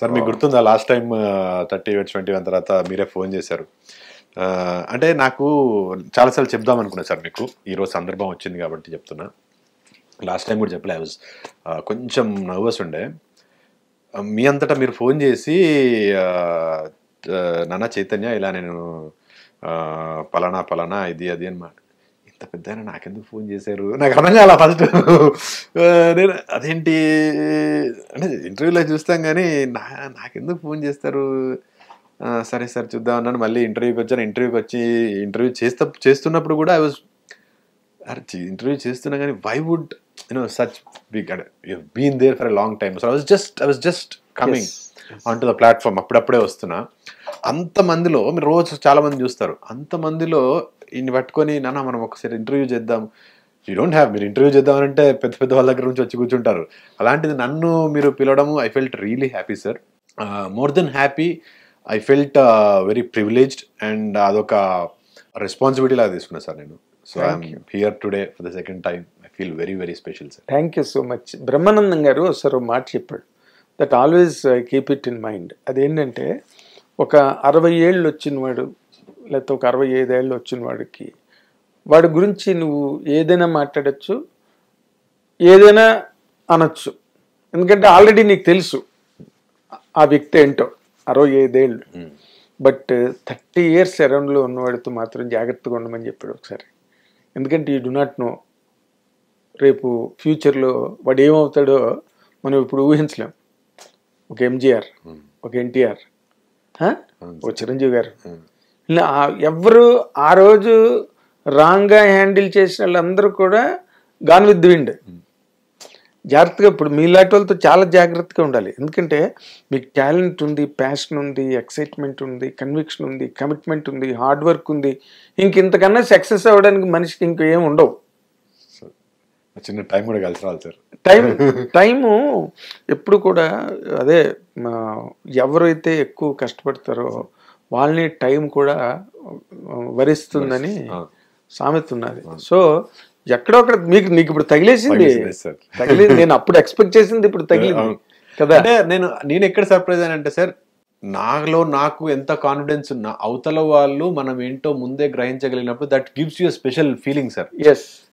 Sir మీకు గుర్తుందా last time 30/21 తర్వాత మీరే ఫోన్ చేశారు. అంటే నాకు చాలాసార్లు చెప్దాం అనుకున్నా సార్ మీకు. ఈరోజు సందర్భం వచ్చింది కాబట్టి చెప్తున్నా. లాస్ట్ టైం కూడా చెప్పలే. ఐ వాజ్ కొంచెం నర్వస్ ఉండే. మీ అంతటా మీరు ఫోన్ చేసి నాన్న చైతన్య ఇలా నేను పలానా పలానా ఇది అది అని ఇంత పెద్ద నాకెందుకు ఫోన్ చేశారు నాకు అర్థం కాల ఫస్ట్. నేను అదేంటి అంటే ఇంటర్వ్యూలో చూస్తాం కానీ నాకెందుకు ఫోన్ చేస్తారు, సరే సార్ చూద్దాం అన్నాను. మళ్ళీ ఇంటర్వ్యూకి వచ్చాను. ఇంటర్వ్యూ చేస్తున్నప్పుడు కూడా ఐ వాజ్ ఇంటర్వ్యూ చేస్తున్నా కానీ why would such big you been there for a long time. So I was just coming on to the platform. అప్పుడప్పుడే వస్తున్నా. అంతమందిలో మీరు రోజు చాలా మంది చూస్తారు. అంతమందిలో ఇన్ని పట్టుకొని నాన్న మనం ఒకసారి ఇంటర్వ్యూ చేద్దాం, యూ డోంట్ హ్యావ్, మీరు ఇంటర్వ్యూ చేద్దామంటే పెద్ద పెద్ద వాళ్ళ దగ్గర నుంచి వచ్చి కూర్చుంటారు. అలాంటిది నన్ను మీరు పిలవడము I felt really happy sir. More than happy, I felt very privileged and అదొక రెస్పాన్సిబిలిటీ లాగా తీసుకున్నా సార్ నేను. So I'm here today for the second time. I feel very very special sir. Thank you so much. Brahmanandam garu ఒకసారి మాట చెప్పాడు, that always keep it in mind. అదేంటంటే ఒక 60 ఏళ్ళు వచ్చినవాడు లేకపోతే ఒక 65 ఏళ్ళు వచ్చిన వాడి గురించి నువ్వు ఏదైనా మాట్లాడచ్చు, ఏదైనా అనొచ్చు. ఎందుకంటే ఆల్రెడీ నీకు తెలుసు ఆ వ్యక్తి ఏంటో. 65 ఏళ్ళు. బట్ 30 years అరౌండ్లో ఉన్నవాడితో మాత్రం జాగ్రత్తగా ఉండమని చెప్పాడు ఒకసారి. ఎందుకంటే యూ డు నాట్ నో రేపు ఫ్యూచర్లో వాడు ఏమవుతాడో మనం ఇప్పుడు ఊహించలేం. ఒక ఎంజీఆర్, ఒక ఎన్టీఆర్, ఒక చిరంజీవి గారు, ఇలా ఎవరు ఆ రోజు రాంగ్గా హ్యాండిల్ చేసిన వాళ్ళందరూ కూడా గాన్ విత్ ది విండ్. జాగ్రత్తగా ఇప్పుడు మీలాంటి వాళ్ళతో చాలా జాగ్రత్తగా ఉండాలి. ఎందుకంటే మీకు టాలెంట్ ఉంది, ప్యాషన్ ఉంది, ఎక్సైట్మెంట్ ఉంది, కన్విక్షన్ ఉంది, కమిట్మెంట్ ఉంది, హార్డ్ వర్క్ ఉంది. ఇంతకన్నా సక్సెస్ అవ్వడానికి మనిషికి ఇంకేం ఉండవు. చిన్న టైం కూడా కలిసి రావాలి సార్. టైము ఎప్పుడు కూడా అదే, ఎవరైతే ఎక్కువ కష్టపడతారో వాళ్ళని టైం కూడా వరిస్తుందని సామెత ఉన్నది. సో ఎక్కడో అక్కడ నీకు ఇప్పుడు తగిలేసింది. నేను అప్పుడు ఎక్స్పెక్ట్ చేసింది ఇప్పుడు తగిలింది కదా. అంటే నేను ఎక్కడ సర్ప్రైజ్ అయినంటే సార్, నాకు ఎంత కాన్ఫిడెన్స్ ఉన్నా అవతల వాళ్ళు మనం ఏంటో ముందే గ్రహించగలిగినప్పుడు that gives you special feeling sir. Yes,